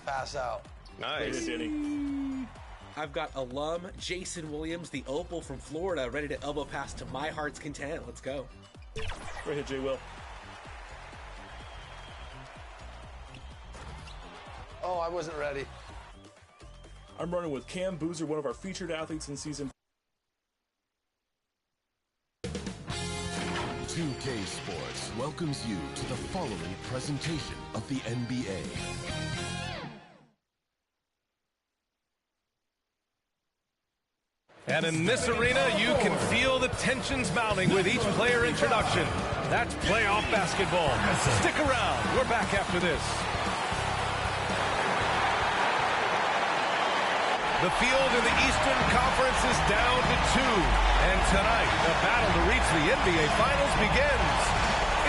pass out. Nice. I've got alum Jason Williams, the Opal from Florida, ready to elbow pass to my heart's content. Let's go. Right here, J. Will. Oh, I wasn't ready. I'm running with Cam Boozer, one of our featured athletes in season. 2K Sports welcomes you to the following presentation of the NBA. And in this arena, you can feel the tensions mounting with each player introduction. That's playoff basketball. Stick around. We're back after this. The field in the Eastern Conference is down to 2. And tonight, the battle to reach the NBA Finals begins.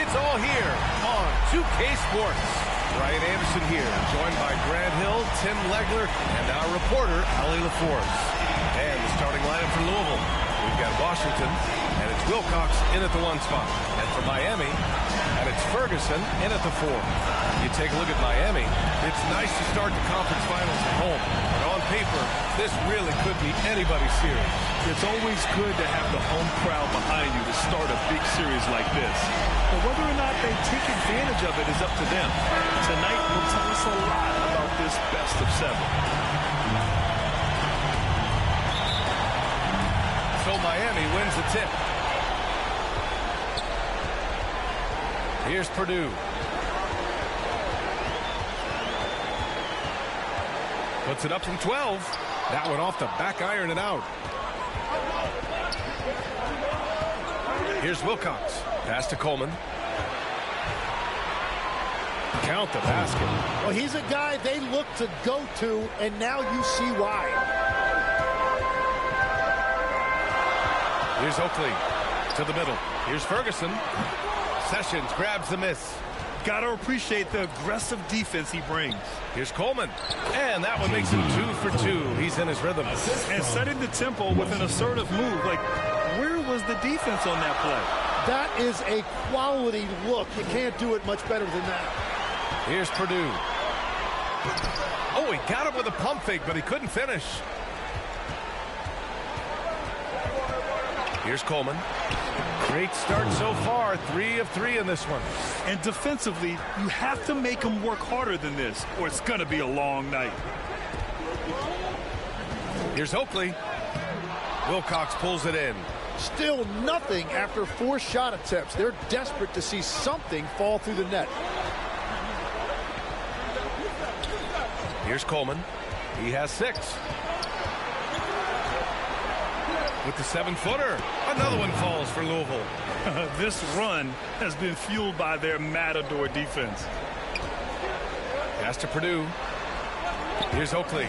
It's all here on 2K Sports. Ryan Anderson here, joined by Grant Hill, Tim Legler, and our reporter, Ali LaForce. And the starting lineup for Louisville. We've got Washington, and it's Wilcox in at the 1 spot. And for Miami, and it's Ferguson in at the 4. You take a look at Miami, it's nice to start the conference finals at home. But on paper, this really could be anybody's series. It's always good to have the home crowd behind you to start a big series like this. But whether or not they take advantage of it is up to them. Tonight will tell us a lot about this best of 7. So Miami wins the tip. Here's Purdue. Puts it up from 12. That one off the back iron and out. Here's Wilcox. Pass to Coleman. Count the basket. Well, he's a guy they look to go to, and now you see why. Here's Oakley to the middle. Here's Ferguson. Sessions grabs the miss. Got to appreciate the aggressive defense he brings. Here's Coleman. And that one makes him 2 for 2. He's in his rhythm. And setting the tempo with an assertive move. Like, where was the defense on that play? That is a quality look. You can't do it much better than that. Here's Purdue. Oh, he got him with a pump fake, but he couldn't finish. Here's Coleman. Great start so far. 3 of 3 in this one. And defensively, you have to make them work harder than this, or it's going to be a long night. Here's Oakley. Wilcox pulls it in. Still nothing after 4 shot attempts. They're desperate to see something fall through the net. Here's Coleman. He has 6. With the 7-footer. Another one falls for Louisville. This run has been fueled by their Matador defense. Pass to Purdue. Here's Oakley.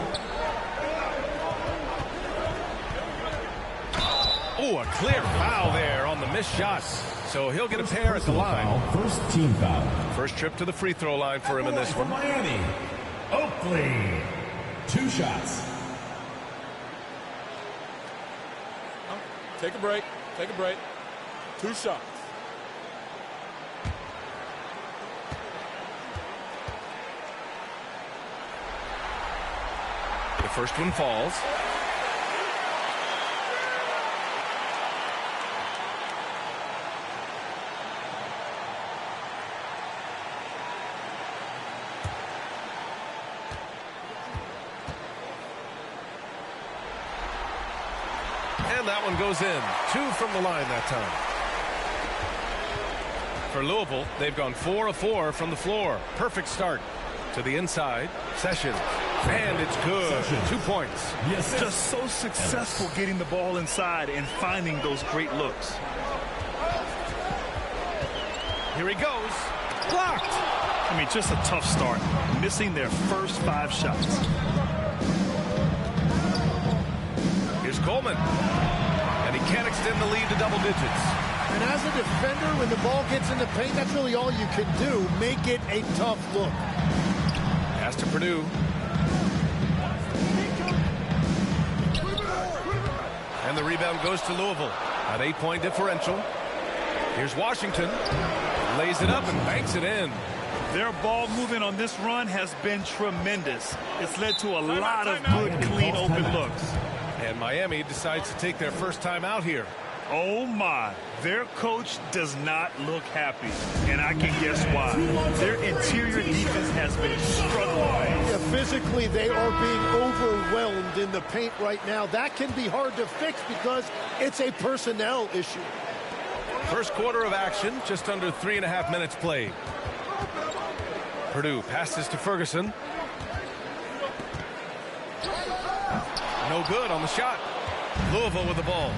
Oh, a clear foul there on the missed shot. So he'll get a pair at the line. First team foul. First trip to the free throw line for him in this one. Miami, Oakley. 2 shots. Take a break. Take a break. 2 shots. The first one falls. And that one goes in. 2 from the line that time. For Louisville, they've gone 4 of 4 from the floor. Perfect start to the inside. Sessions. And it's good. 2 points. Yes, just so successful getting the ball inside and finding those great looks. Here he goes. Blocked. I mean, just a tough start. Missing their first 5 shots. Here's Coleman. And he can't extend the lead to double digits. And as a defender, when the ball gets in the paint, that's really all you can do. Make it a tough look. Pass to Purdue. And the rebound goes to Louisville. An 8-point differential. Here's Washington. Lays it up and banks it in. Their ball movement on this run has been tremendous. It's led to a lot of good, clean, open looks. And Miami decides to take their first time out here. Oh my, their coach does not look happy, and I can guess why. Their interior defense has been struggling. Yeah, physically, they are being overwhelmed in the paint right now. That can be hard to fix because it's a personnel issue. First quarter of action, just under 3.5 minutes played. Purdue passes to Ferguson. No good on the shot. Louisville with the ball.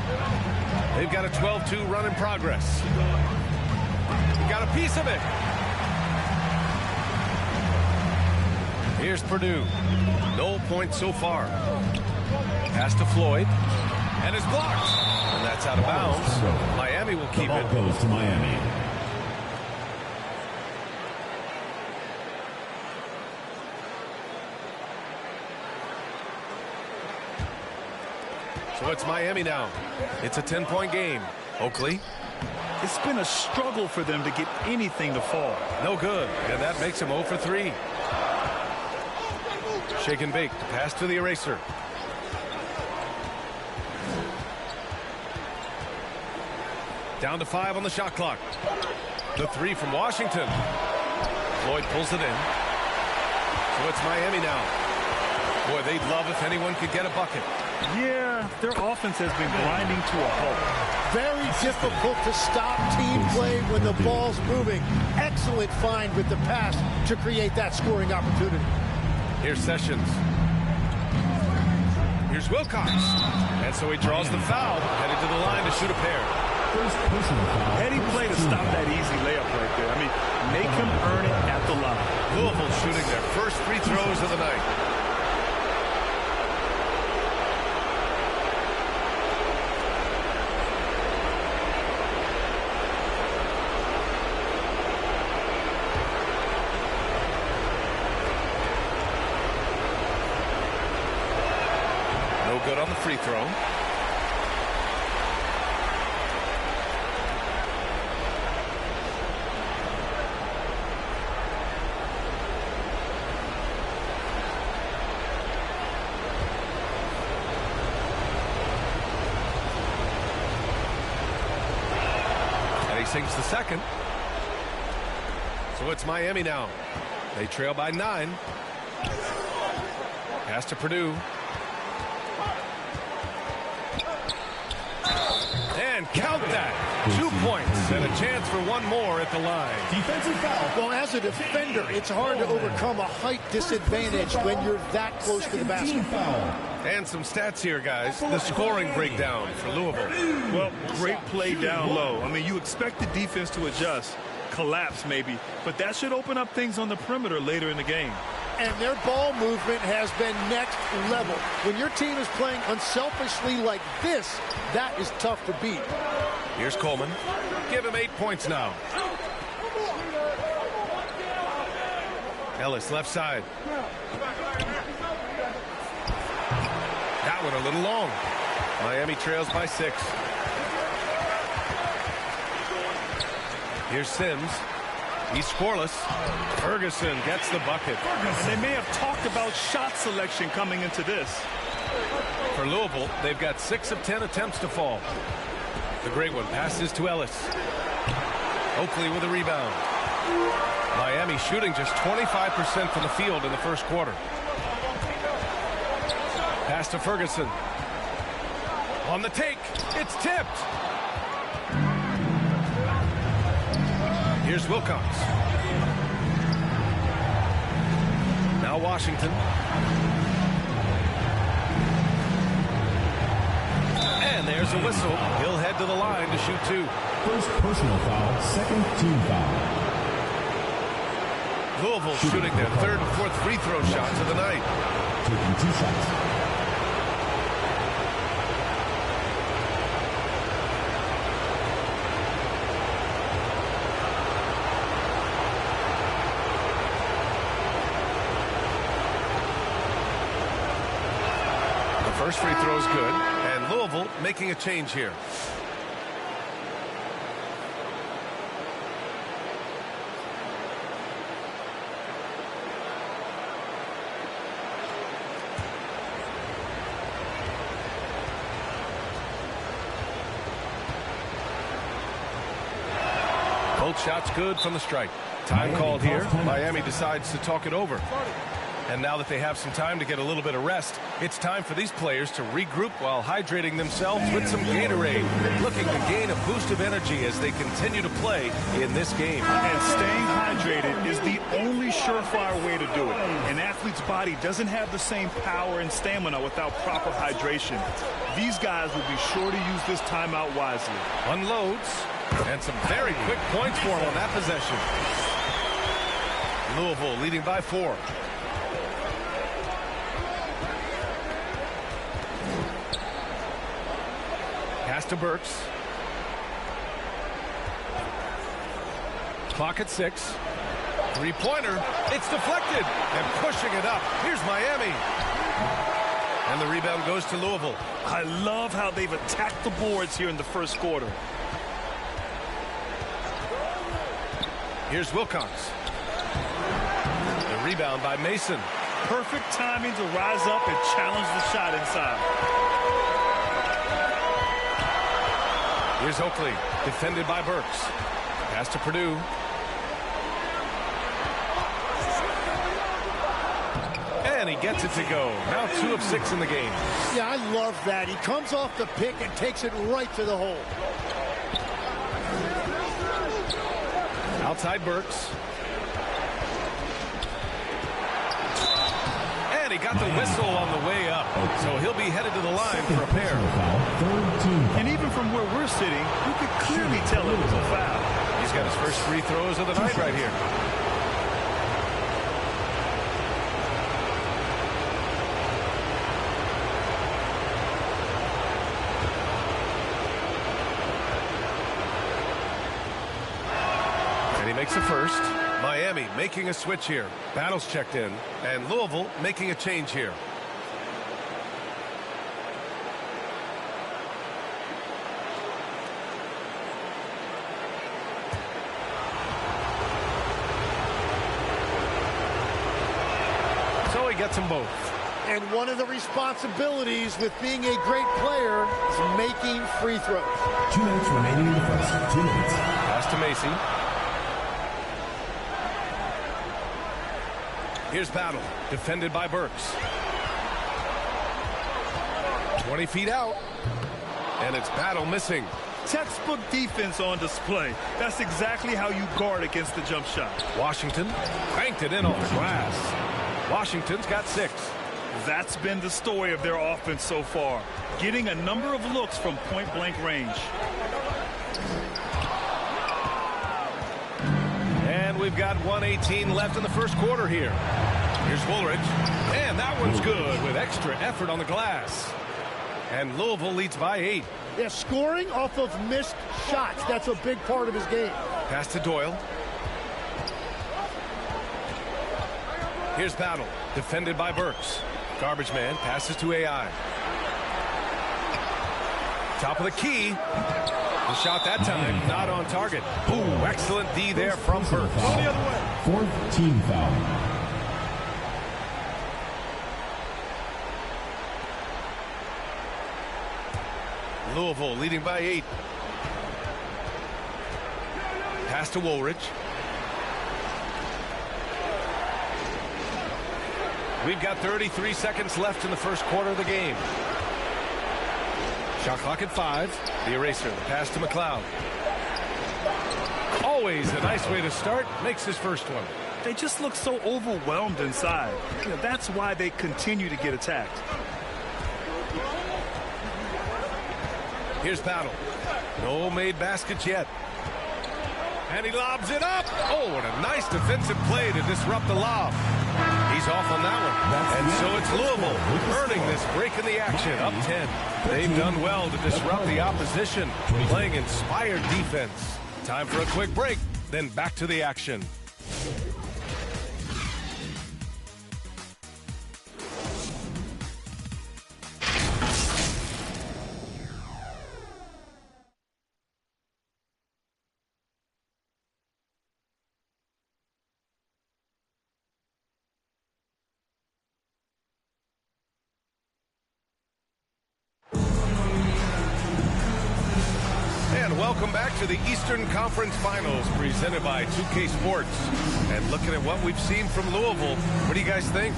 They've got a 12-2 run in progress. Got a piece of it. Here's Purdue. No points so far. Pass to Floyd. And it's blocked. And that's out of bounds. Miami will keep it. Ball goes to Miami. So it's Miami now. It's a 10-point game. Oakley. It's been a struggle for them to get anything to fall. No good. And that makes him 0 for 3. Shake and bake. Pass to the eraser. Down to 5 on the shot clock. The 3 from Washington. Floyd pulls it in. So it's Miami now. Boy, they'd love if anyone could get a bucket. Yeah, their offense has been grinding to a halt. Very difficult to stop team play when the ball's moving. Excellent find with the pass to create that scoring opportunity. Here's Sessions. Here's Wilcox. And so he draws the foul, headed to the line to shoot a pair. Heady play to stop that easy layup right there. I mean, make him earn it at the line. Louisville shooting their first free throws of the night. No good on the free throw. Sinks the second. So it's Miami now. They trail by 9. Pass to Purdue. And count that. 2 points and a chance for one more at the line. Defensive foul. Well, as a defender, it's hard to overcome a height disadvantage when you're that close to the basket. And some stats here, guys. The scoring breakdown for Louisville. Well, great play down low. I mean, you expect the defense to adjust, collapse maybe, but that should open up things on the perimeter later in the game. And their ball movement has been next level. When your team is playing unselfishly like this, that is tough to beat. Here's Coleman. Give him 8 points now. Ellis left side. That one a little long. Miami trails by 6. Here's Sims. He's scoreless. Ferguson gets the bucket. And they may have talked about shot selection coming into this. For Louisville, they've got 6 of 10 attempts to fall. The great one passes to Ellis. Oakley with a rebound. Miami shooting just 25% from the field in the first quarter. Pass to Ferguson. On the take. It's tipped. Here's Wilcox. Now Washington. And there's a whistle. He'll head to the line to shoot 2. First personal foul, second team foul. Louisville shooting their 3rd and 4th free throw shots of the night. Taking 2 shots. First free throw is good, and Louisville making a change here. shot's good from the stripe. Time called here. Miami decides to talk it over. And now that they have some time to get a little bit of rest, it's time for these players to regroup while hydrating themselves with some Gatorade, looking to gain a boost of energy as they continue to play in this game. And staying hydrated is the only surefire way to do it. An athlete's body doesn't have the same power and stamina without proper hydration. These guys will be sure to use this timeout wisely. Unloads, and some very quick points for him on that possession. Louisville leading by 4. Pass to Burks. Clock at 6. Three-pointer. It's deflected. And pushing it up. Here's Miami. And the rebound goes to Louisville. I love how they've attacked the boards here in the first quarter. Here's Wilcox. The rebound by Mason. Perfect timing to rise up and challenge the shot inside. Here's Oakley, defended by Burks. Pass to Purdue. And he gets it to go. Now 2 of 6 in the game. Yeah, I love that. He comes off the pick and takes it right to the hole. Outside Burks. And he got the whistle on the way up. So he'll be headed to the line for a pair. And even from where we're sitting, you could clearly tell it was a foul. He's got his first free throws of the night right here. And he makes the first. Miami making a switch here. Battle's checked in. And Louisville making a change here. So he gets them both. And one of the responsibilities with being a great player is making free throws. 2 minutes remaining in the first. 2 minutes. Pass to Macy. Here's Battle, defended by Burks. 20 feet out. And it's Battle missing. Textbook defense on display. That's exactly how you guard against the jump shot. Washington cranked it in off the glass. Washington's got 6. That's been the story of their offense so far, getting a number of looks from point-blank range. And we've got 1:18 left in the first quarter here. Here's Woolridge. And that one's good with extra effort on the glass. And Louisville leads by 8. They're scoring off of missed shots. That's a big part of his game. Pass to Doyle. Here's Battle, defended by Burks. Garbage man passes to AI. Top of the key. The shot that time, not on target. Ooh, excellent D there from Burks. Go the other way. 4th team foul. Louisville leading by 8. Pass to Woolridge. We've got 33 seconds left in the first quarter of the game. Shot clock at 5. The eraser, the pass to McLeod. Always a nice way to start. Makes his first one. They just look so overwhelmed inside. You know, that's why they continue to get attacked. Here's Battle. No made baskets yet. And he lobs it up. Oh, what a nice defensive play to disrupt the lob. He's off on that one. And so it's Louisville earning this break in the action, up 10. They've done well to disrupt the opposition, playing inspired defense. Time for a quick break, then back to the action. welcome back to the Eastern Conference Finals presented by 2K Sports. And looking at what we've seen from Louisville, what do you guys think?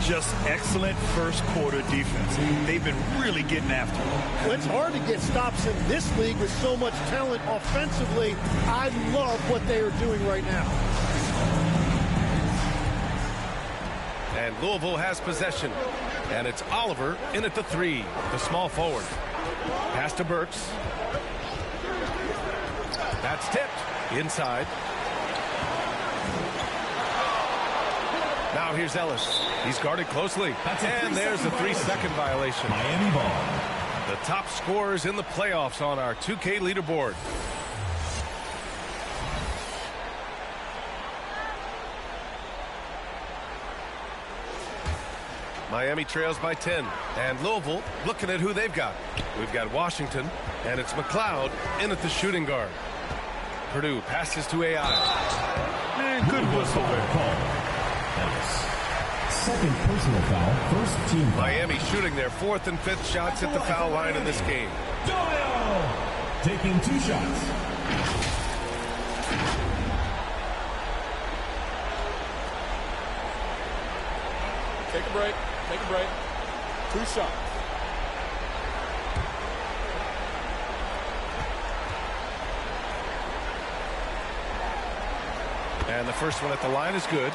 Just excellent first quarter defense. They've been really getting after it. Well, it's hard to get stops in this league with so much talent offensively. I love what they are doing right now. And Louisville has possession. And it's Oliver in at the 3, the small forward. Pass to Burks. That's tipped inside. Now here's Ellis. He's guarded closely. And there's a 3-second violation. Miami ball. The top scorers in the playoffs on our 2K leaderboard. Miami trails by 10. And Louisville looking at who they've got. We've got Washington, and it's McLeod in at the shooting guard. Purdue passes to AI. And good whistle there. Second personal foul, first team foul. Miami shooting their 4th and 5th shots at the foul line in this game. Doyle taking 2 shots. Take a break. Take a break. 2 shots. And the first one at the line is good.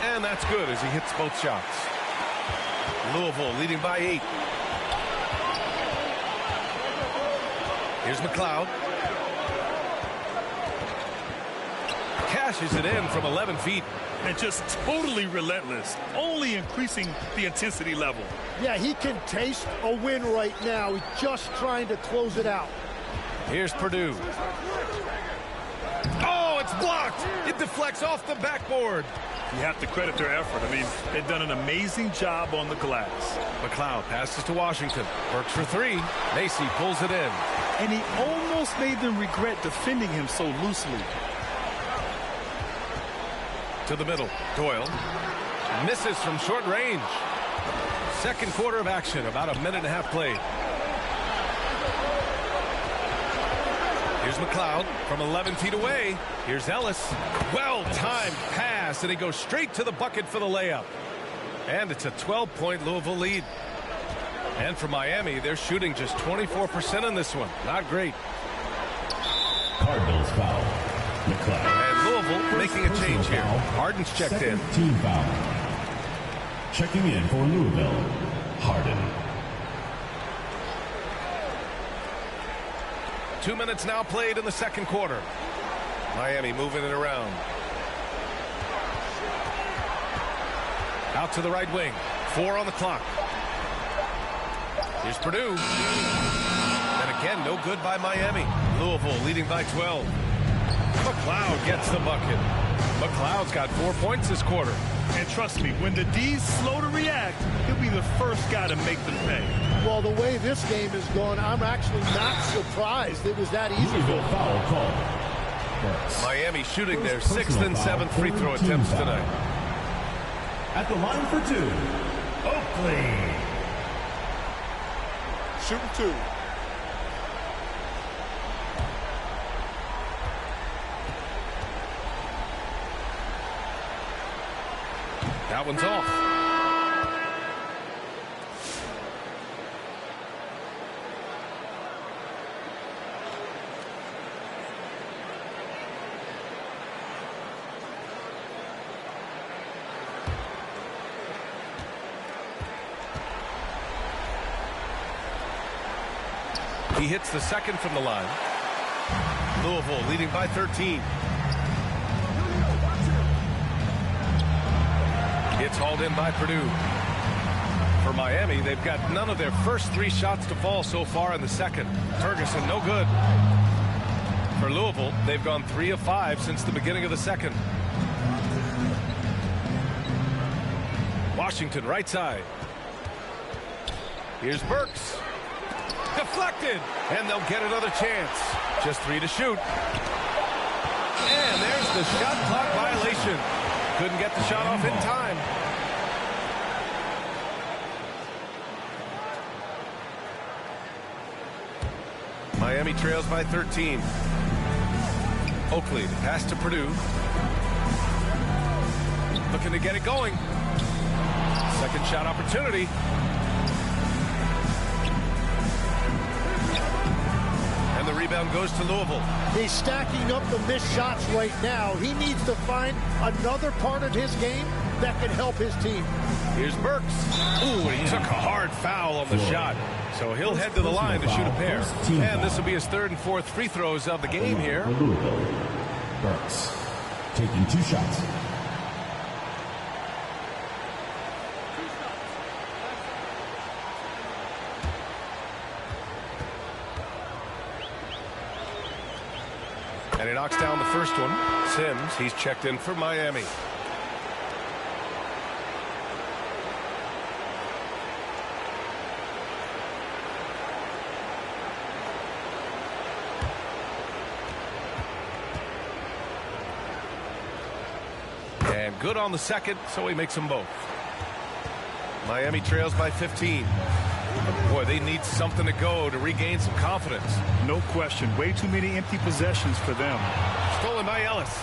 And that's good as he hits both shots. Louisville leading by 8. Here's McLeod. Cashes it in from 11 feet. And just totally relentless, only increasing the intensity level. Yeah, he can taste a win right now. He's just trying to close it out. Here's Purdue. Oh, it's blocked. It deflects off the backboard. You have to credit their effort. I mean, they've done an amazing job on the glass. McLeod passes to Washington. Works for 3. Macy pulls it in. And he almost made them regret defending him so loosely. To the middle. Doyle misses from short range. Second quarter of action. About a minute and a half played. Here's McLeod from 11 feet away. Here's Ellis. Well-timed pass, and he goes straight to the bucket for the layup. And it's a 12-point Louisville lead. And for Miami, they're shooting just 24% in this one. Not great. Cardinals foul. McLeod. And Louisville making a change here. Harden's checked in. Team foul. Checking in for Louisville, Harden. 2 minutes now played in the second quarter. Miami moving it around. Out to the right wing. 4 on the clock. Here's Purdue. And again, no good by Miami. Louisville leading by 12. McLeod gets the bucket. McLeod's got 4 points this quarter. And trust me, when the D's slow to react, he'll be the first guy to make them pay. Well, the way this game is going, I'm actually not surprised it was that easy. Louisville foul called. Miami shooting their 6th and 7th free throw attempts tonight. At the line for 2, Oakley. Shooting 2. That one's off. He hits the second from the line. Louisville leading by 13. It's hauled in by Purdue. For Miami, they've got none of their first 3 shots to fall so far in the second. Ferguson, no good. For Louisville, they've gone 3 of 5 since the beginning of the second. Washington, right side. Here's Burks. deflected. And they'll get another chance. Just 3 to shoot. And there's the shot clock violation. Couldn't get the shot off in time. Miami trails by 13. Oakley, pass to Purdue. Looking to get it going. Second shot opportunity. And the rebound goes to Louisville. He's stacking up the missed shots right now. He needs to find another part of his game that can help his team. Here's Burks. Ooh, and he took a hard foul on the shot. So he'll head to the line to shoot a pair. And this will be his 3rd and 4th free throws of the game here. Burks taking 2 shots. And he knocks down the first one. Sims, he's checked in for Miami. And good on the second, so he makes them both. Miami trails by 15. Boy, they need something to go to regain some confidence. No question. Way too many empty possessions for them. Stolen by Ellis.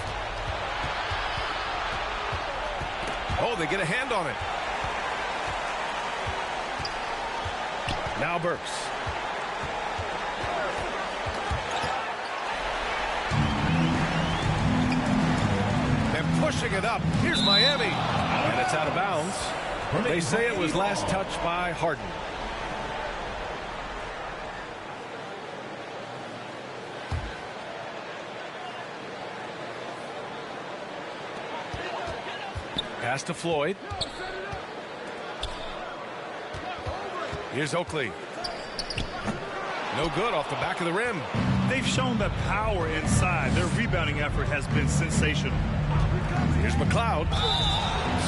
Oh, they get a hand on it. Now Burks. And pushing it up. Here's Miami. And it's out of bounds. They say it was last touched by Harden. Pass to Floyd. Here's Oakley. No good off the back of the rim. They've shown the power inside. Their rebounding effort has been sensational. Here's McLeod.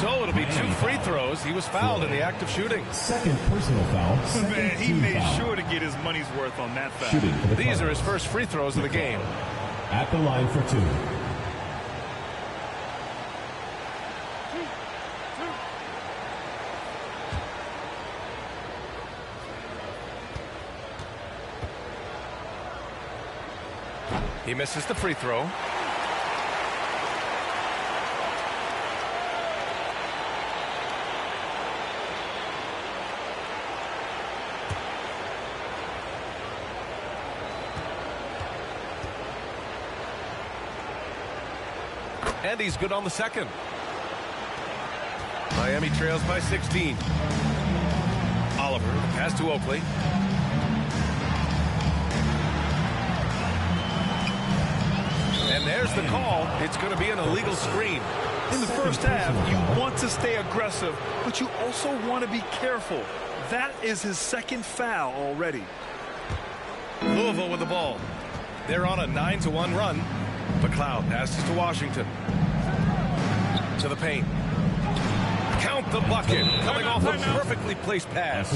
So it'll be 2 free throws. He was fouled in the act of shooting. Second personal foul. Man, he made sure to get his money's worth on that foul. These are his first free throws of the game. At the line for 2. He misses the free throw. And he's good on the second. Miami trails by 16. Oliver, pass to Oakley. And there's the call. It's going to be an illegal screen. In the first half, you want to stay aggressive, but you also want to be careful. That is his second foul already. Louisville with the ball. They're on a 9-1 run. McLeod passes to Washington. To the paint. Count the bucket. Coming off a perfectly placed pass.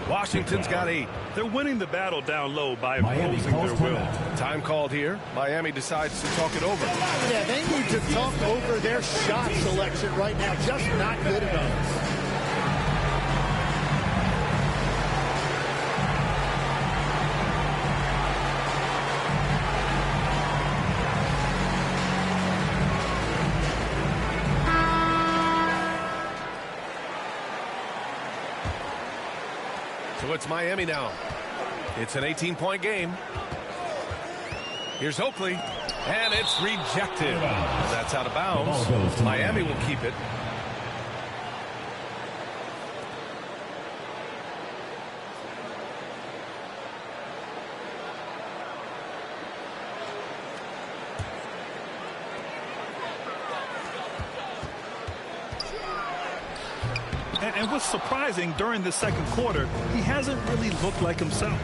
Washington's got 8. They're winning the battle down low by imposing their will. Time called here. Miami decides to talk it over. Yeah, they need to talk over their shot selection right now. Just not good enough. So it's Miami now. It's an 18-point game. Here's Oakley, and it's rejected. That's out of bounds. Miami will keep it. And what's surprising, during the second quarter, he hasn't really looked like himself.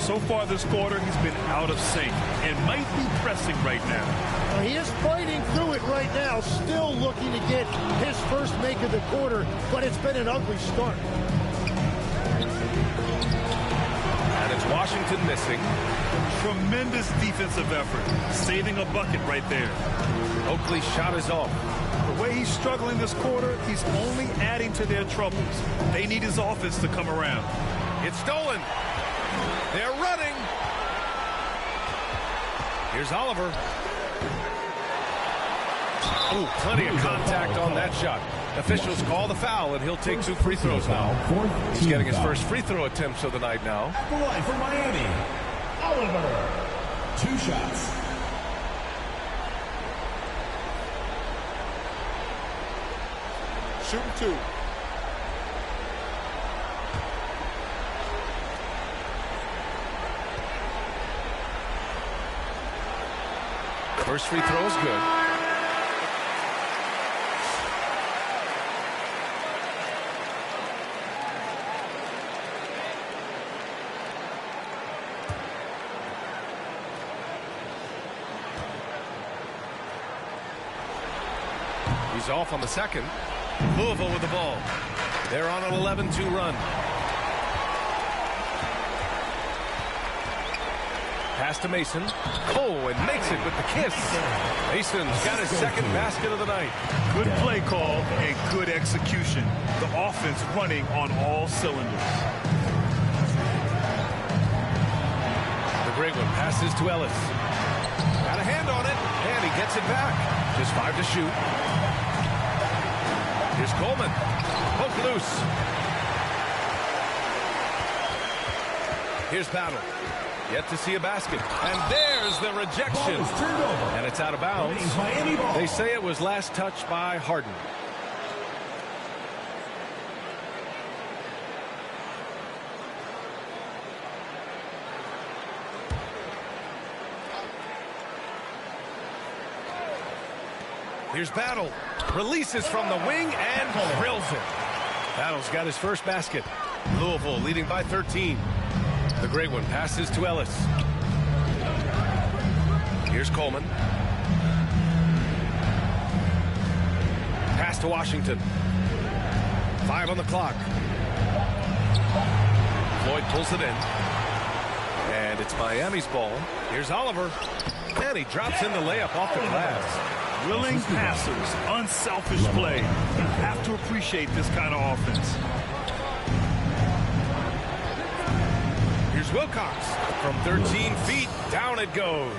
So far this quarter, he's been out of sync and might be pressing right now. He is fighting through it right now, still looking to get his first make of the quarter, but it's been an ugly start. And it's Washington missing. Tremendous defensive effort. Saving a bucket right there. Oakley's shot is off. The way he's struggling this quarter, he's only adding to their troubles. They need his offense to come around. It's stolen. They're running. Here's Oliver. Ooh, plenty of contact on that shot. Officials call the foul, and he'll take 2 free throws now. He's getting his first free throw attempts of the night now. At the line for Miami, Oliver. 2 shots. Shooting 2. First free throw is good. He's off on the second. Louisville with the ball. They're on an 11-2 run. Pass to Mason. Oh, and makes it with the kiss. Mason's got his second basket of the night. Good play call and good execution. The offense running on all cylinders. The great one passes to Ellis. Got a hand on it, and he gets it back. Just 5 to shoot. Here's Coleman. Poke loose. Here's Battle. Yet to see a basket. And there's the rejection. And it's out of bounds. They say it was last touched by Harden. Here's Battle. Releases from the wing and drills it. Battle's got his first basket. Louisville leading by 13. The great one passes to Ellis. Here's Coleman. Pass to Washington. 5 on the clock. Floyd pulls it in. And it's Miami's ball. Here's Oliver. And he drops in the layup off the glass. Willing passers, unselfish play. You have to appreciate this kind of offense. Here's Wilcox. From 13 feet, down it goes.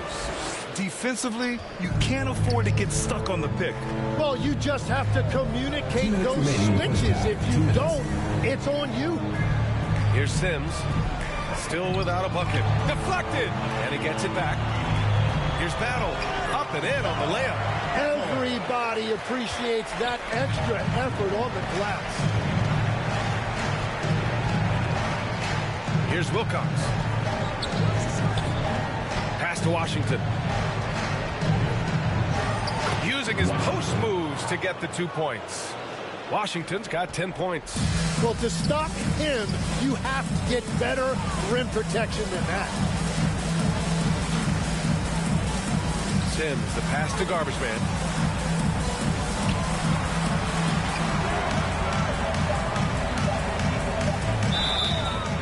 Defensively, you can't afford to get stuck on the pick. Well, you just have to communicate those switches. If you don't, it's on you. Here's Sims. Still without a bucket. Deflected. And he gets it back. Here's Battle. Up and in on the layup. Everybody appreciates that extra effort on the glass. Here's Wilcox. Pass to Washington. Using his post moves to get the 2 points. Washington's got 10 points. Well, to stop him, you have to get better rim protection than that. Sims, the pass to Garbage Man.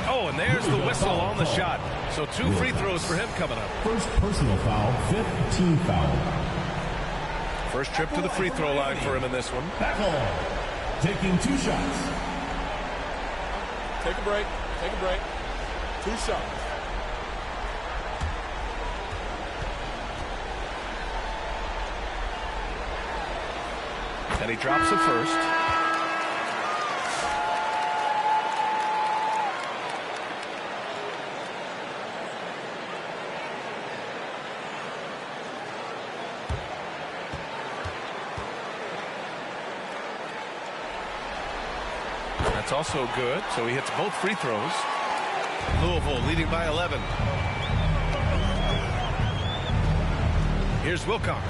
Oh, and there's the whistle on the shot. So 2 free throws for him coming up. First personal foul, 5th team foul. First trip to the free throw line for him in this one. Backhall, taking 2 shots. Take a break. Take a break. 2 shots. And he drops it first. That's also good. So he hits both free throws. Louisville leading by 11. Here's Wilcox.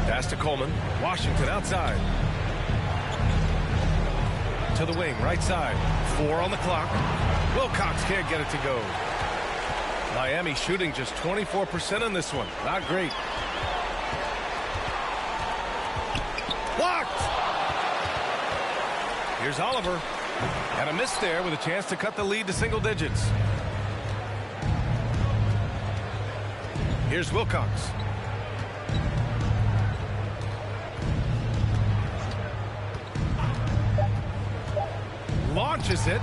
Pass to Coleman. Washington outside. To the wing, right side. 4 on the clock. Wilcox can't get it to go. Miami shooting just 24% in this one. Not great. Blocked! Here's Oliver. And a miss there with a chance to cut the lead to single digits. Here's Wilcox. Launches it.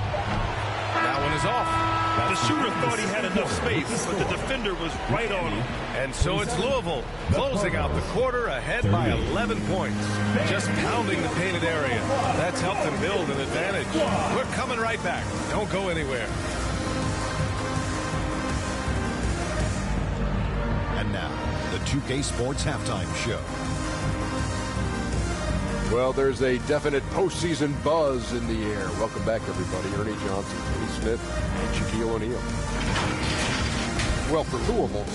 That one is off. The shooter thought he had enough space, but the defender was right on him. And so it's Louisville closing out the quarter ahead by 11 points. Just pounding the painted area. That's helped them build an advantage. We're coming right back. Don't go anywhere. And now, the 2K Sports Halftime Show. Well, there's a definite postseason buzz in the air. Welcome back, everybody. Ernie Johnson, Kenny Smith, and Shaquille O'Neal. Well, for Louisville,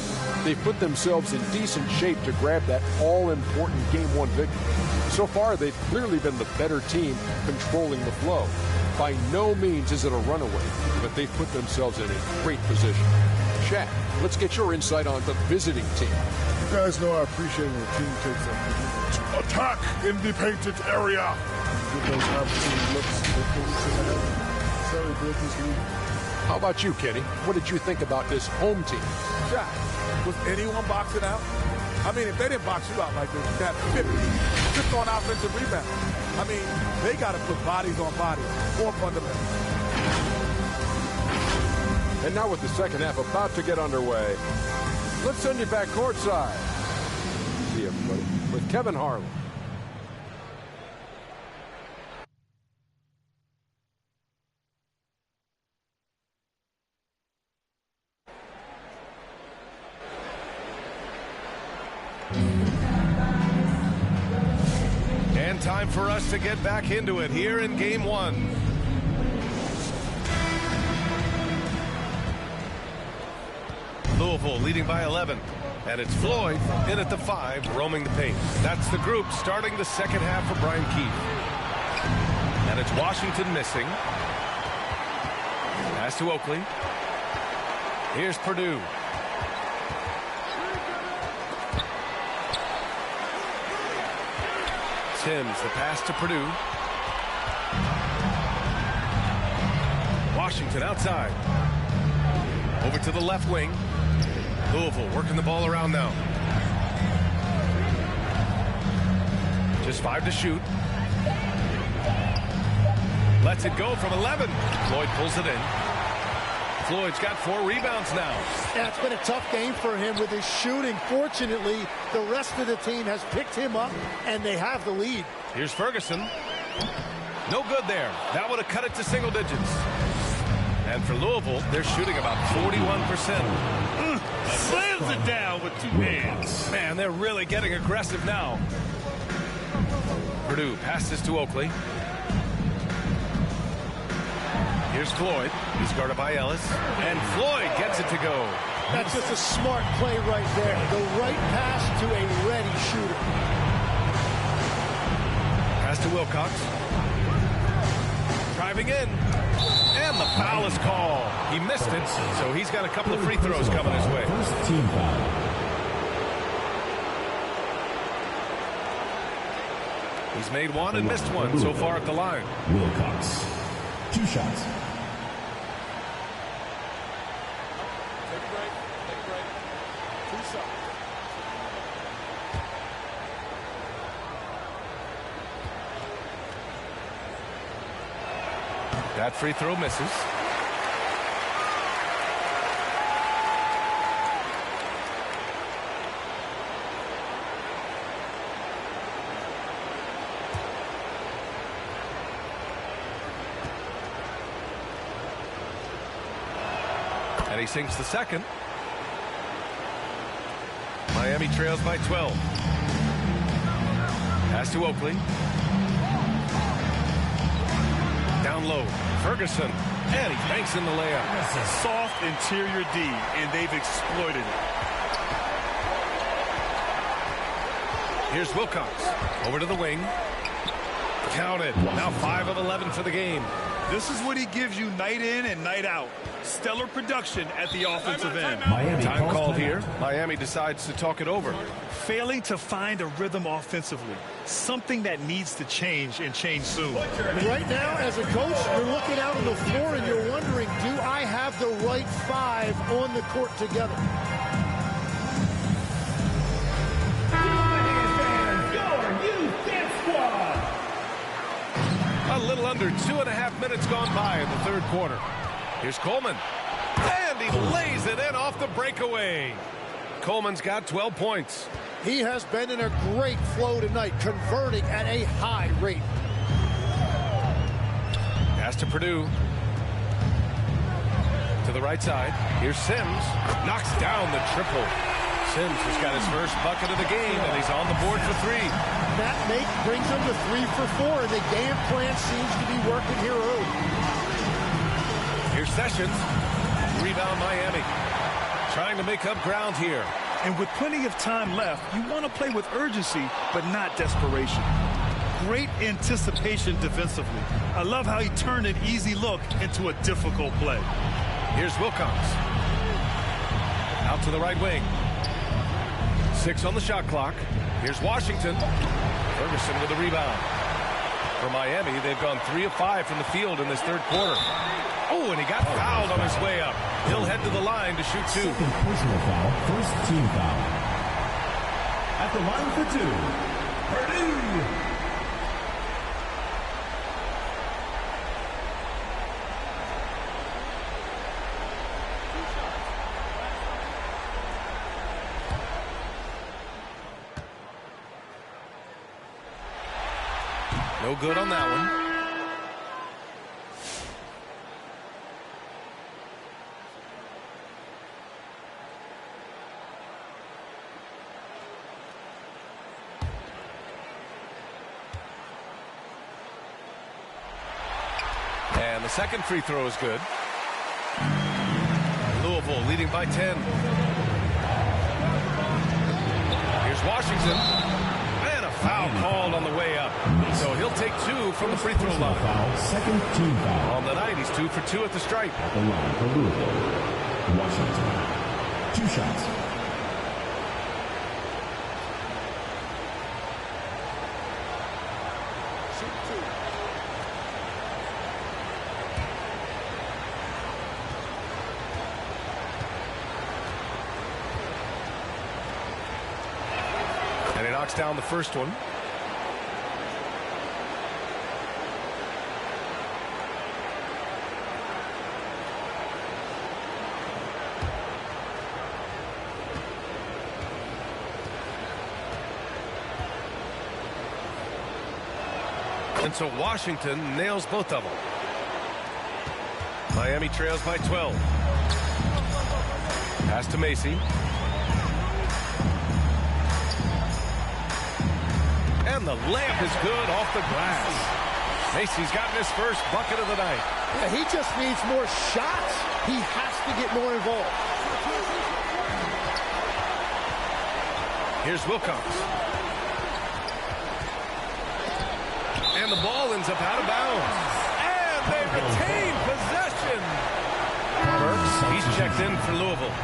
they've put themselves in decent shape to grab that all-important Game 1 victory. So far, they've clearly been the better team controlling the flow. By no means is it a runaway, but they've put themselves in a great position. Shaq, let's get your insight on the visiting team. You guys know I appreciate when a team takes a attack in the painted area. Give those opportunity looks. How about you, Kenny? What did you think about this home team? Jack, was anyone boxing out? I mean, if they didn't box you out like this, you had 50 just on offensive rebound. I mean, they got to put bodies on bodies, more fundamentals. And now with the second half about to get underway, let's send you back courtside. See everybody with Kevin Harlan. And time for us to get back into it here in Game 1. Louisville leading by 11. And it's Floyd in at the 5, roaming the paint. That's the group starting the second half for Brian Keefe. And it's Washington missing. Pass to Oakley. Here's Purdue. Timms, the pass to Purdue. Washington outside. Over to the left wing. Louisville working the ball around now. Just 5 to shoot. Lets it go from 11. Floyd pulls it in. Floyd's got 4 rebounds now. Yeah, it's been a tough game for him with his shooting. Fortunately, the rest of the team has picked him up, and they have the lead. Here's Ferguson. No good there. That would have cut it to single digits. And for Louisville, they're shooting about 41%. Slams it down with 2 hands. Man, they're really getting aggressive now. Purdue passes to Oakley. Here's Floyd. He's guarded by Ellis. And Floyd gets it to go. That's just a smart play right there. The right pass to a ready shooter. Pass to Wilcox. Driving in. And the foul is called. He missed it, so he's got a couple of free throws coming his way. First team foul. He's made 1 and missed 1 so far at the line. Wilcox. 2 shots. Take a break. Take a break. 2 shots. That free throw misses. And he sinks the second. Miami trails by 12. Pass to Oakley. Down low. Ferguson. And he banks in the layup. It's a soft interior D, and they've exploited it. Here's Wilcox. Over to the wing. Counted. Now 5 of 11 for the game. This is what he gives you night in and night out. Stellar production at the offensive end. Time called here. Miami decides to talk it over. Failing to find a rhythm offensively. Something that needs to change and change soon. Right now, as a coach, you're looking out on the floor and you're wondering, do I have the right 5 on the court together? A little under 2.5 minutes gone by in the third quarter. Here's Coleman. And he lays it in off the breakaway. Coleman's got 12 points. He has been in a great flow tonight, converting at a high rate. Pass to Purdue. To the right side. Here's Sims. Knocks down the triple. Sims has got his first bucket of the game, and he's on the board for 3. That make brings him to 3 for 4, and the game plan seems to be working here early. Here's Sessions. Rebound Miami. Trying to make up ground here. And with plenty of time left, you want to play with urgency, but not desperation. Great anticipation defensively. I love how he turned an easy look into a difficult play. Here's Wilcox. Out to the right wing. 6 on the shot clock. Here's Washington. Ferguson with the rebound. For Miami, they've gone 3 of 5 from the field in this third quarter. Oh, and he got fouled on his way up. He'll head to the line to shoot 2. Second personal foul, first team foul. At the line for 2, Purdue. No good on that one. And the second free throw is good. Louisville leading by 10. Here's Washington. And a foul called on the way up. So he'll take 2 from the free throw line. Foul, second team foul. On the night, he's 2 for 2 at the stripe. At the line for Louisville. Washington. 2 shots. And he knocks down the first one. And so Washington nails both of them. Miami trails by 12. Pass to Macy. And the layup is good off the glass. Macy's gotten his first bucket of the night. Yeah, he just needs more shots. He has to get more involved. Here's Wilcox. And the ball ends up out of bounds. And they retain possession. Burks, he's checked in for Louisville.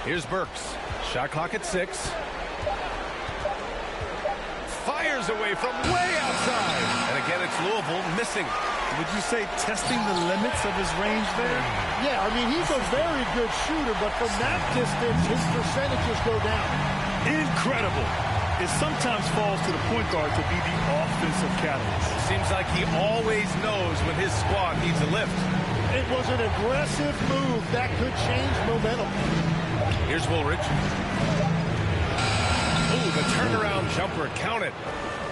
Here's Burks. Shot clock at 6. Fires away from way outside. And again, it's Louisville missing. Would you say testing the limits of his range there? Yeah, I mean, he's a very good shooter, but from that distance, his percentages go down. Incredible. It sometimes falls to the point guard to be the offensive catalyst. Seems like he always knows when his squad needs a lift. It was an aggressive move that could change momentum. Here's Woolridge. Ooh, the turnaround jumper, count it.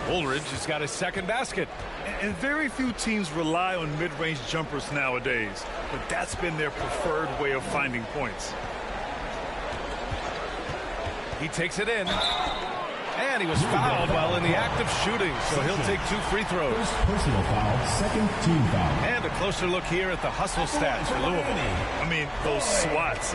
Woolridge has got his second basket. And very few teams rely on mid-range jumpers nowadays, but that's been their preferred way of finding points. He takes it in. And he was fouled while in the act of shooting, so he'll take 2 free throws. First personal foul, second team foul. And a closer look here at the hustle stats for Louisville. I mean, those swats,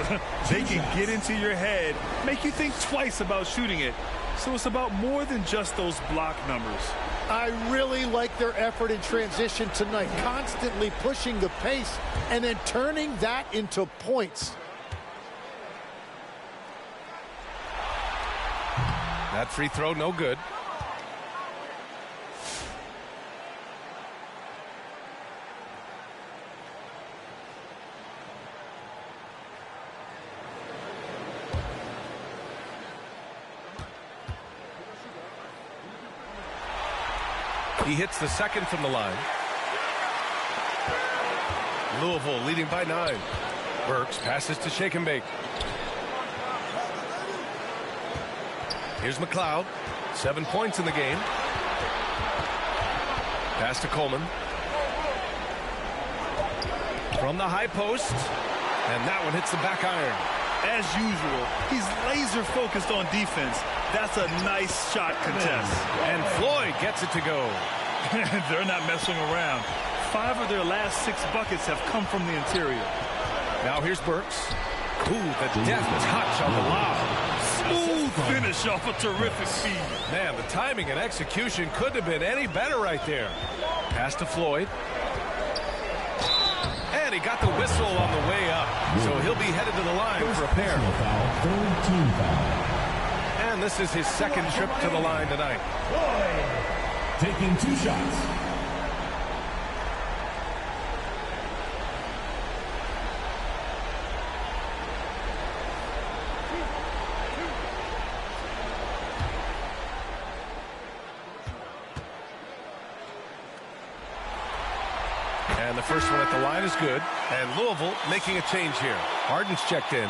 they can get into your head, make you think twice about shooting it. So it's about more than just those block numbers. I really like their effort in transition tonight, constantly pushing the pace and then turning that into points. That free throw, no good. He hits the second from the line. Louisville leading by 9. Burks passes to Shake and Bake. Here's McLeod. 7 points in the game. Pass to Coleman. From the high post. And that one hits the back iron. As usual, he's laser focused on defense. That's a nice shot contest. And Floyd gets it to go. They're not messing around. 5 of their last 6 buckets have come from the interior. Now here's Burks. Ooh, the deft touch on the lob. Smooth finish off a terrific feed. Man, the timing and execution couldn't have been any better right there. Pass to Floyd. And he got the whistle on the way up. So he'll be headed to the line for a pair. Third team foul. And this is his second trip to the line tonight. Taking 2 shots. And the first one at the line is good. And Louisville making a change here. Harden's checked in.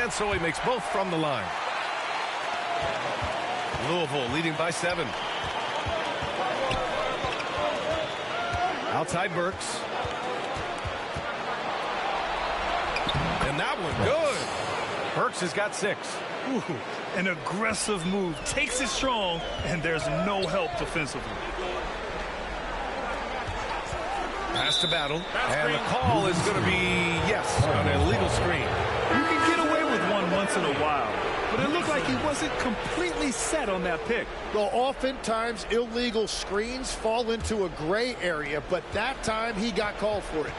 And so he makes both from the line. Louisville leading by 7. Outside Burks. And that one good. Burks has got 6. Ooh, an aggressive move. Takes it strong, and there's no help defensively. Pass to Battle. And the call is going to be, yes, on an illegal screen. You can get away with one once in a while, but it looked like he wasn't completely set on that pick. Well, oftentimes illegal screens fall into a gray area, but that time he got called for it.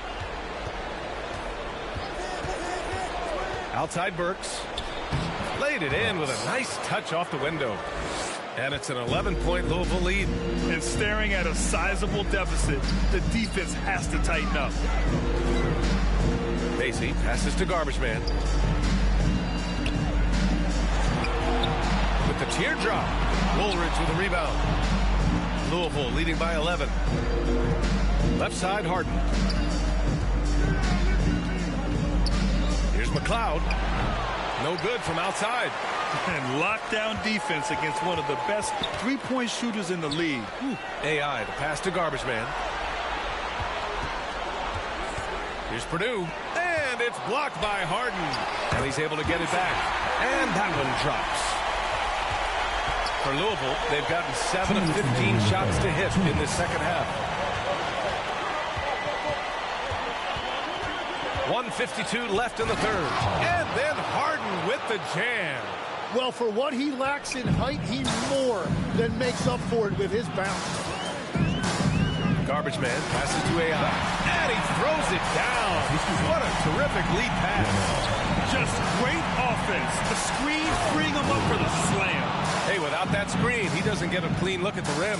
Outside Burks. Laid it in with a nice touch off the window. And it's an 11-point Louisville lead. And staring at a sizable deficit, the defense has to tighten up. Macy passes to Garbage Man. With the teardrop. Woolridge with a rebound. Louisville leading by 11. Left side, Harden. Here's McLeod. No good from outside. And lockdown defense against one of the best three-point shooters in the league. AI, the pass to Garbage Man. Here's Purdue. And it's blocked by Harden. And he's able to get it back. And that one drops. For Louisville, they've gotten 7 of 15 shots to hit in the second half. 1:52 left in the third. And then Harden with the jam. Well, for what he lacks in height, he more than makes up for it with his bounce. Garbage Man passes to AI. And he throws it down. What a terrific lead pass. Just great offense. The screen freeing him up for the slam. Hey, without that screen, he doesn't get a clean look at the rim.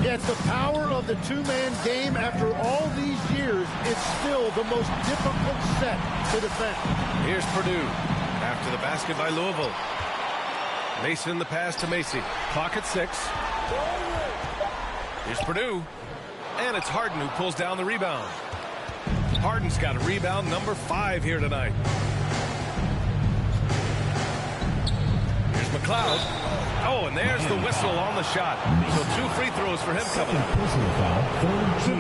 Yeah, it's the power of the two-man game. After all these years, it's still the most difficult set to defend. Here's Purdue after the basket by Louisville. Mason the pass to Macy. Clock at 6. Here's Purdue. And it's Harden who pulls down the rebound. Harden's got a rebound number 5 here tonight. Here's McLeod. Oh, and there's the whistle on the shot. So 2 free throws for him coming up.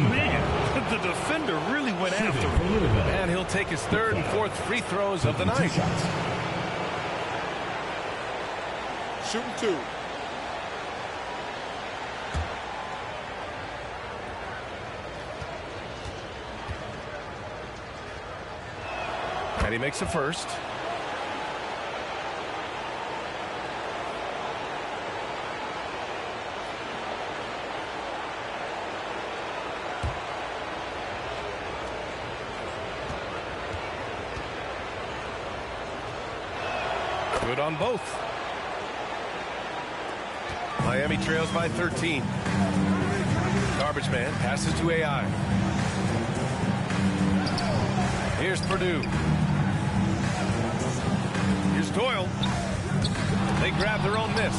Man, the defender really went after him. And he'll take his 3rd and 4th free throws of the night. Shooting 2. And he makes a first. Good on both. Miami trails by 13. Garbage man passes to AI. Here's Purdue. Here's Doyle. They grab their own miss.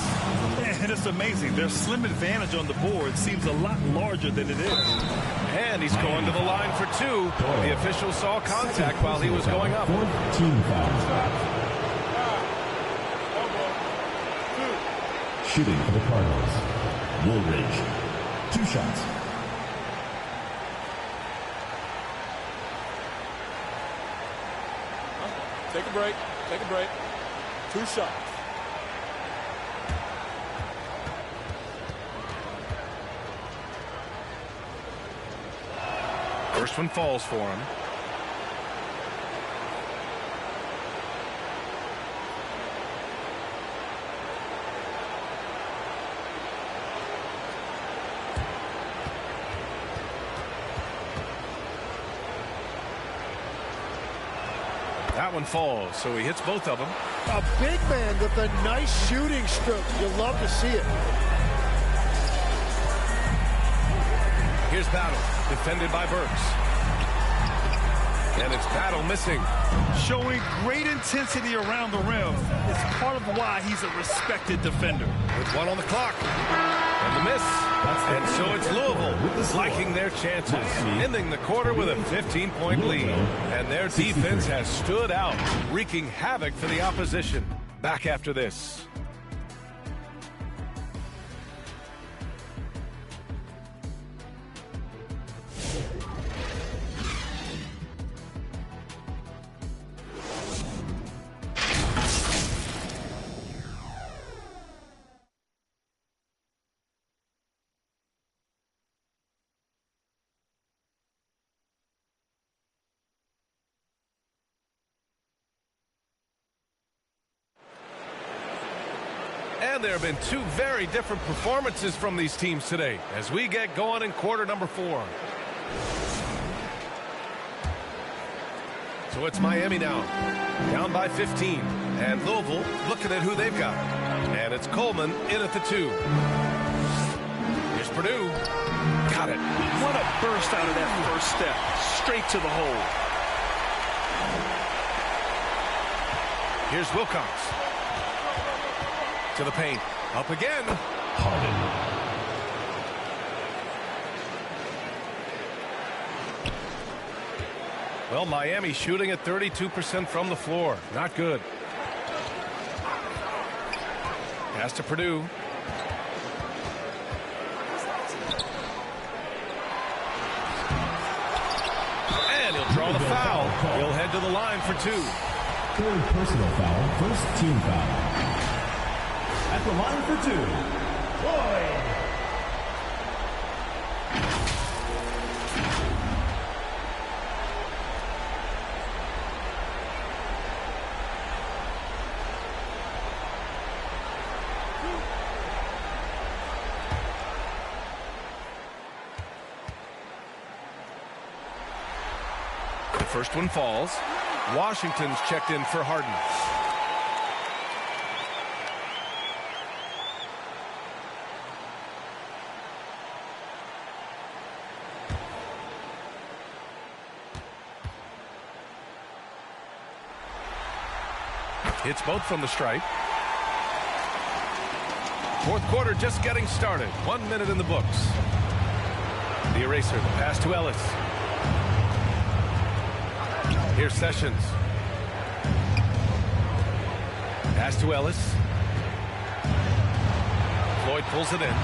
And it's amazing. Their slim advantage on the board seems a lot larger than it is. And he's going to the line for 2. The official saw contact while he was going up. Team foul. Shooting for the Cardinals. Woolridge. 2 shots. Take a break. Take a break. 2 shots. First one falls for him. That one falls, so he hits both of them. A big man with a nice shooting stroke. You'll love to see it. Here's Battle, defended by Burks. And it's Battle missing. Showing great intensity around the rim. It's part of why he's a respected defender. With 1 on the clock. And the miss. And so it's Louisville liking their chances, ending the quarter with a 15-point lead. And their defense has stood out, wreaking havoc for the opposition. Back after this. And there have been 2 very different performances from these teams today as we get going in quarter number 4. So it's Miami now, down by 15. And Louisville looking at who they've got. And it's Coleman in at the 2. Here's Purdue. Got it. What a burst out of that first step. Straight to the hole. Here's Wilcox. To the paint. Up again. Harden. Well, Miami shooting at 32% from the floor. Not good. Pass to Purdue. And he'll draw the foul. He'll head to the line for 2. 3rd personal foul. First team foul. At the line for 2, Boyd. The first one falls. Washington's checked in for Harden. Hits both from the stripe. 4th quarter just getting started. 1 minute in the books. The eraser, the pass to Ellis. Here's Sessions. Pass to Ellis. Floyd pulls it in.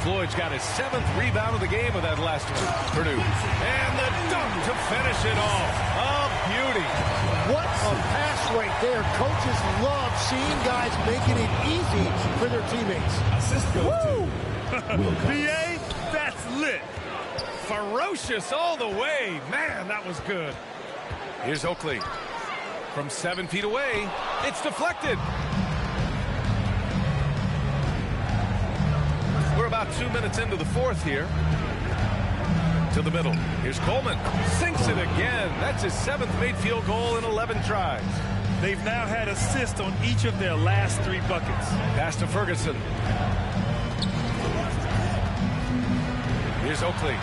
Floyd's got his 7th rebound of the game with that last one. Purdue. And the dunk to finish it off. A beauty. What a pass right there. Coaches love seeing guys making it easy for their teammates. Assist goes to BA, that's lit. Ferocious all the way. Man, that was good. Here's Oakley. From 7 feet away, it's deflected. We're about 2 minutes into the fourth here. To the middle. Here's Coleman. Sinks it again. That's his 7th made field goal in 11 tries. They've now had assists on each of their last 3 buckets. Pass to Ferguson. Here's Oakley.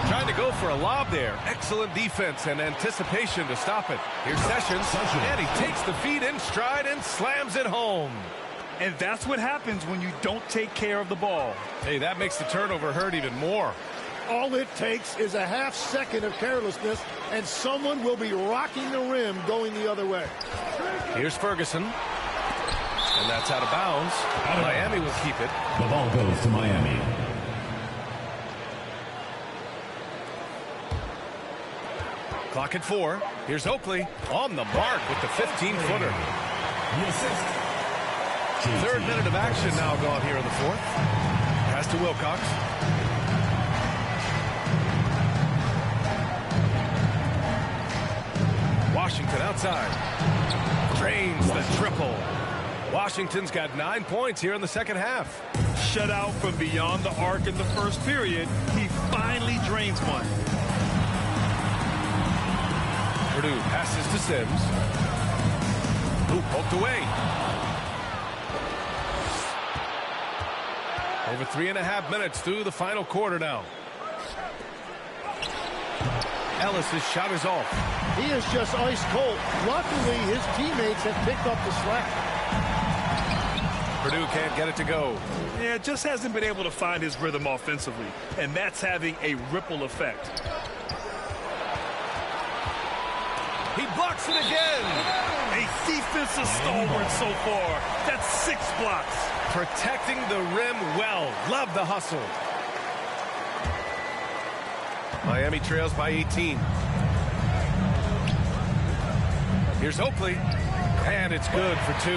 Trying to go for a lob there. Excellent defense and anticipation to stop it. Here's Sessions. And he takes the feed in stride and slams it home. And that's what happens when you don't take care of the ball. Hey, that makes the turnover hurt even more. All it takes is a half second of carelessness, and someone will be rocking the rim going the other way. Here's Ferguson. And that's out of bounds. Miami will keep it. The ball goes to Miami. Clock at 4. Here's Oakley on the mark with the 15-footer. The assist. 3rd minute of action now gone here in the 4th. Pass to Wilcox. Washington outside. Drains the triple. Washington's got 9 points here in the second half. Shut out from beyond the arc in the first period. He finally drains one. Purdue passes to Sims. Who poked away. Over 3.5 minutes through the final quarter now. Ellis' shot is off. He is just ice cold. Luckily, his teammates have picked up the slack. Purdue can't get it to go. Yeah, just hasn't been able to find his rhythm offensively, and that's having a ripple effect. He blocks it again. A defensive stalwart so far. That's 6 blocks. Protecting the rim well. Love the hustle. Miami trails by 18. Here's Oakley. And it's good for 2.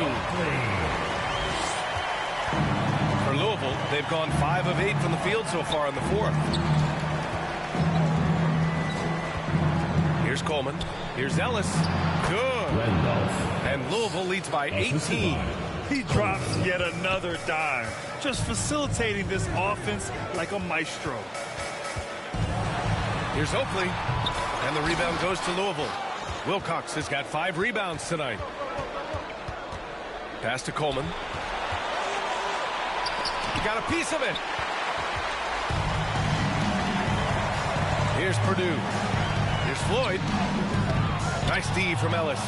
For Louisville, they've gone 5 of 8 from the field so far in the 4th. Here's Coleman. Here's Ellis. Good. And Louisville leads by 18. He drops yet another dime, just facilitating this offense like a maestro. Here's Oakley. And the rebound goes to Louisville. Wilcox has got 5 rebounds tonight. Pass to Coleman. He got a piece of it. Here's Purdue. Here's Floyd. Nice D from Ellis.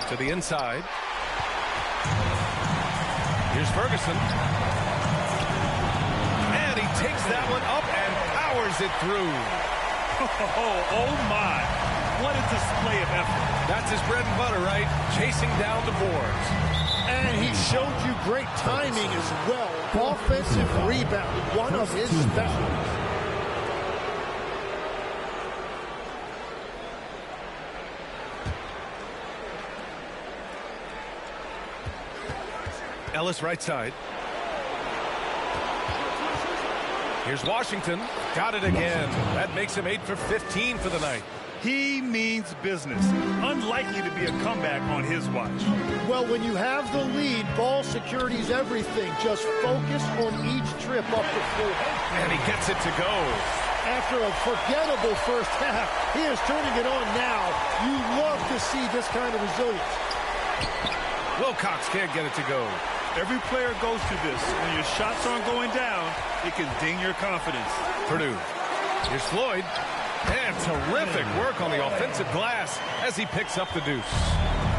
To the inside. Here's Ferguson. And he takes that one up and powers it through. Oh my. What a display of effort. That's his bread and butter, right? Chasing down the boards. And he showed you great timing as well. Offensive rebound, one of his specialties. Ellis right side. Here's Washington. Got it again. That makes him 8 for 15 for the night. He means business. Unlikely to be a comeback on his watch. Well, when you have the lead, ball security is everything. Just focus on each trip up the floor. And he gets it to go. After a forgettable first half, he is turning it on now. You love to see this kind of resilience. Wilcox can't get it to go. Every player goes through this. When your shots aren't going down, it can ding your confidence. Purdue. Here's Floyd. And terrific work on the offensive glass as he picks up the deuce.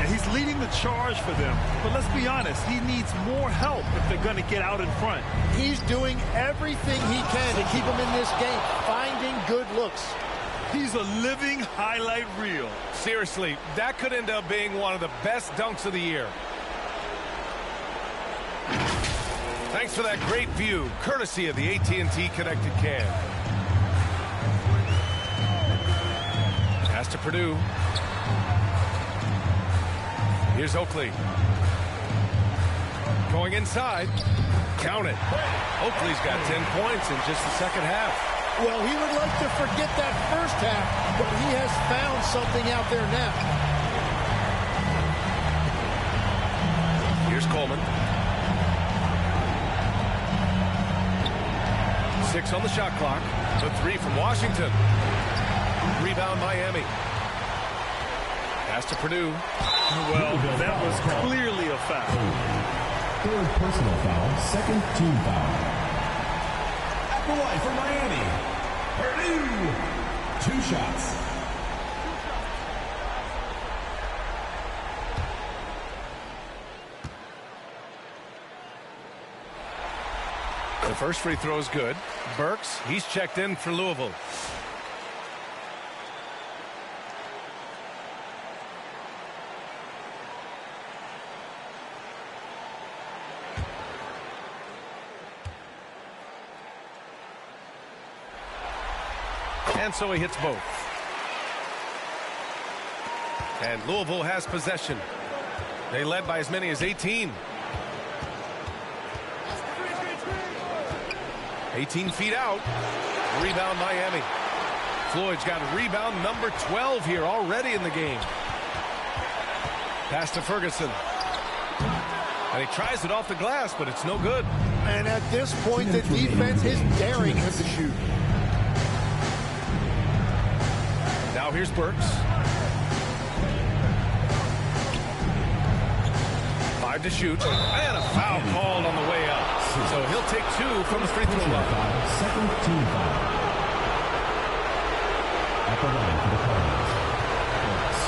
And he's leading the charge for them. But let's be honest, he needs more help if they're going to get out in front. He's doing everything he can to keep them in this game, finding good looks. He's a living highlight reel. Seriously, that could end up being one of the best dunks of the year. Thanks for that great view, courtesy of the AT&T Connected Can. Pass to Purdue. Here's Oakley. Going inside. Count it. Oakley's got 10 points in just the second half. Well, he would like to forget that first half, but he has found something out there now. Here's Coleman. 6 on the shot clock. The 3 from Washington. Rebound Miami. Pass to Purdue. Well, that was clearly a foul. Third personal foul, second team foul. At the line for Miami, Purdue. 2 shots. The first free throw is good. Burks, he's checked in for Louisville. And so he hits both. And Louisville has possession. They led by as many as 18. 18 feet out. Rebound Miami. Floyd's got rebound number 12 here already in the game. Pass to Ferguson. And he tries it off the glass, but it's no good. And at this point, the defense is daring him to shoot. Now here's Burks. 5 to shoot. And a foul called on the way out. So he'll take 2 from the free throw line. Second team foul. At the line for the Cardinals. Burks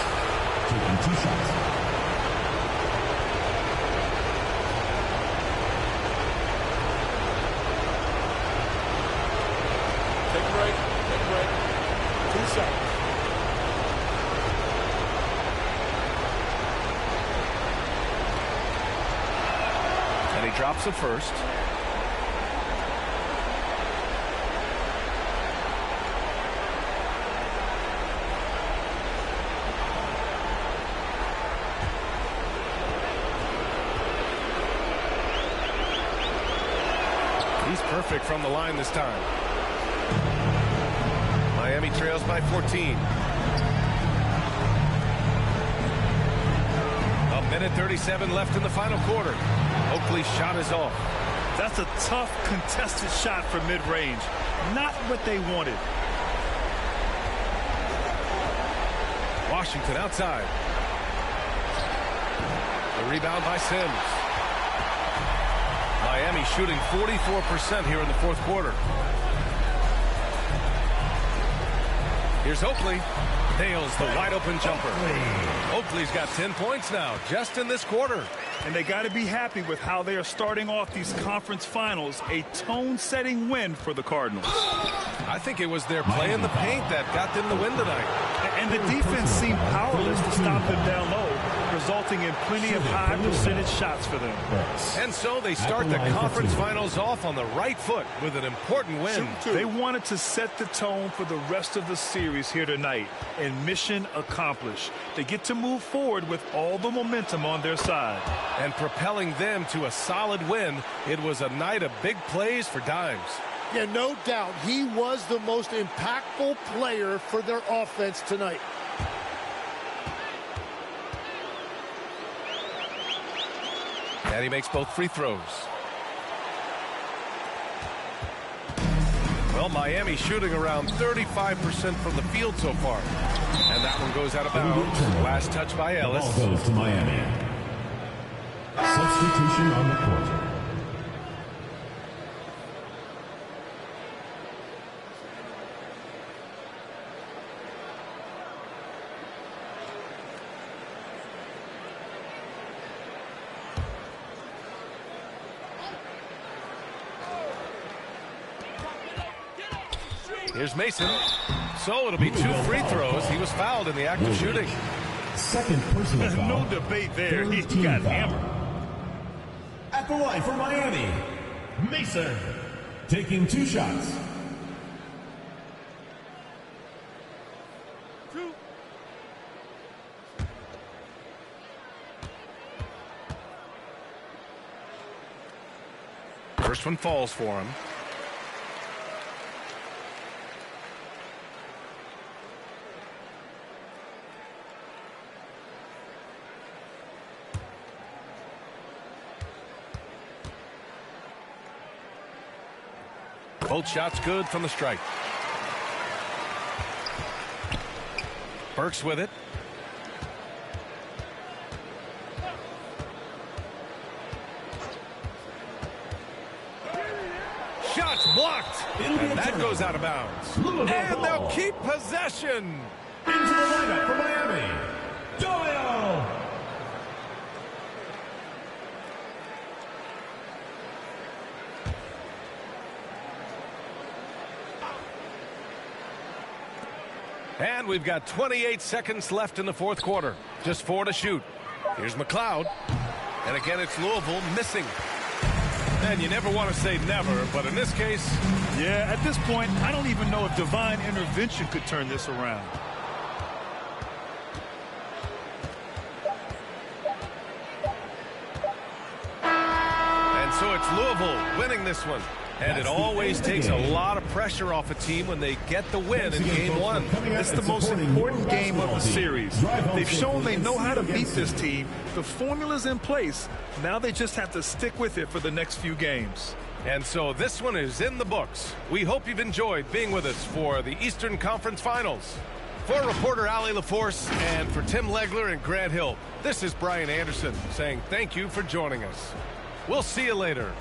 taking 2 shots. Take a break. Take a break. 2 shots. And he drops it first. He's perfect from the line this time. Miami trails by 14. A minute 37 left in the final quarter. Oakley's shot is off. That's a tough, contested shot from mid-range. Not what they wanted. Washington outside. The rebound by Sims. Miami shooting 44% here in the fourth quarter. Here's Oakley. Nails the wide-open jumper. Oakley's got 10 points now, just in this quarter. And they got to be happy with how they are starting off these conference finals. A tone-setting win for the Cardinals. I think it was their play in the paint that got them the win tonight. And the defense seemed powerless to stop them down low, resulting in plenty of high percentage shots for them. And so they start the conference finals off on the right foot with an important win. They wanted to set the tone for the rest of the series here tonight, and mission accomplished. They get to move forward with all the momentum on their side. And propelling them to a solid win, it was a night of big plays for Dimes. Yeah, no doubt. He was the most impactful player for their offense tonight. And he makes both free throws. Well, Miami shooting around 35% from the field so far. And that one goes out of bounds. Last touch by Ellis. Ball goes to Miami. Substitution on the court. Here's Mason. So it'll be 2 free throws. He was fouled in the act of shooting. Second personal foul. No debate there. He got hammered. At the line for Miami, Mason, taking 2 shots. First one falls for him. Both shots good from the strike. Burks with it. Shots blocked. And that goes out of bounds. And they'll keep possession. Into the lineup for Miami, Doyle. And we've got 28 seconds left in the fourth quarter. Just 4 to shoot. Here's McLeod. And again, it's Louisville missing. And you never want to say never, but in this case... Yeah, at this point, I don't even know if divine intervention could turn this around. And so it's Louisville winning this one. And it always takes a lot of pressure off a team when they get the win in game 1. It's the most important game of the series. They've shown they know how to beat this team. The formula's in place. Now they just have to stick with it for the next few games. And so this one is in the books. We hope you've enjoyed being with us for the Eastern Conference Finals. For reporter Allie LaForce and for Tim Legler and Grant Hill, this is Brian Anderson saying thank you for joining us. We'll see you later.